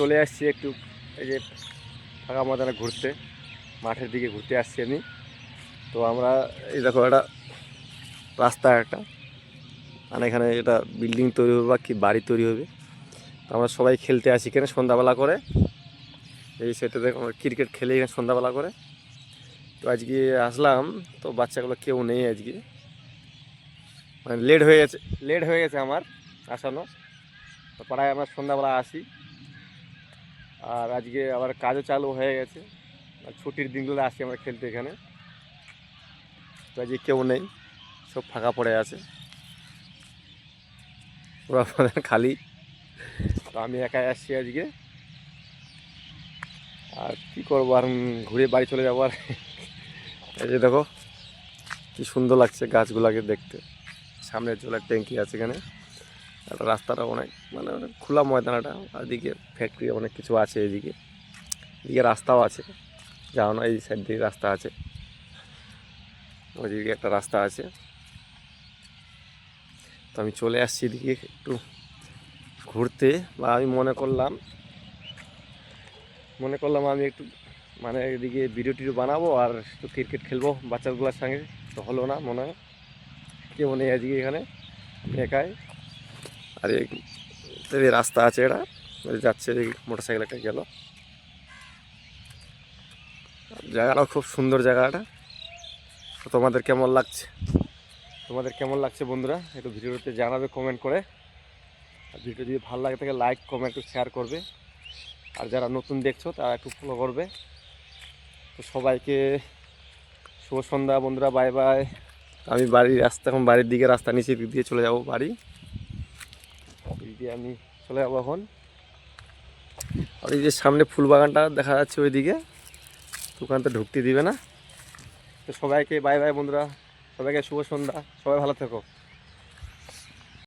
চলে আসছি একটু এই যে ফাঁকা ময়দানে ঘুরতে, মাঠের দিকে ঘুরতে আসছি আমি। তো আমরা এই দেখো একটা রাস্তা, একটা মানে এখানে এটা বিল্ডিং তৈরি হবে বা কি বাড়ি তৈরি হবে। তো আমরা সবাই খেলতে আসি এখানে সন্ধ্যাবেলা করে। এই সেটা দেখো আমরা ক্রিকেট খেলি এখানে সন্ধ্যাবেলা করে। তো আজকে আসলাম, তো বাচ্চাগুলো কেউ নেই আজকে, মানে লেট হয়ে গেছে আমার আসানো। তো প্রায় আমরা সন্ধ্যাবেলা আসি, আর আজকে আবার কাজও চালু হয়ে গেছে। আর ছুটির দিনগুলো আসি আমরা খেলতে এখানে। তো আজকে কেউ নেই, সব ফাঁকা পড়ে আছে, পুরো আমাদের খালি। তো আমি একাই আসছি আজকে, আর কি করবো, আর ঘুরে বাড়ি চলে যাবো। আর এই যে দেখো কি সুন্দর লাগছে গাছগুলাকে দেখতে। সামনে জলের ট্যাঙ্কি আছে এখানে, একটা রাস্তাটা অনেক মানে অনেক খোলা ময়দানটা, আর এদিকে ফ্যাক্টরি অনেক কিছু আছে। এদিকে রাস্তাও আছে, যাও না, এই সাইড দিয়ে রাস্তা আছে, ওইদিকে একটা রাস্তা আছে। তো আমি চলে আসছি এদিকে একটু ঘুরতে, বা আমি মনে করলাম আমি একটু মানে এদিকে ভিডিও টিডিও বানাবো আর একটু ক্রিকেট খেলবো বাচ্চাগুলোর সঙ্গে। তো হলো না, মনে হয় কেউ নেই আজকে এখানে, আমি একাই। আর এই রাস্তা আছে, এটা যাচ্ছে, মোটর সাইকেল একটা গেল। জায়গাটাও খুব সুন্দর জায়গাটা। তো তোমাদের কেমন লাগছে বন্ধুরা, একটু ভিডিওতে জানাবে কমেন্ট করে। আর ভিডিও যদি ভালো লাগে থাকে লাইক কমেন্ট একটু শেয়ার করবে। আর যারা নতুন দেখছো তারা একটু ফলো করবে। তো সবাইকে শুভ সন্ধ্যা বন্ধুরা, বাই বাই। আমি এখন বাড়ির দিকে রাস্তা নিচে দিক দিয়ে চলে যাব বাড়ি, দিক দিয়ে আমি চলে যাবো এখন। আর এই যে সামনে ফুল বাগানটা দেখা যাচ্ছে ওইদিকে, দোকানটা ঢুকতে দিবে না। তো সবাইকে বাই বাই বন্ধুরা, সবাইকে শুভ সন্ধ্যা, সবাই ভালো থেকো।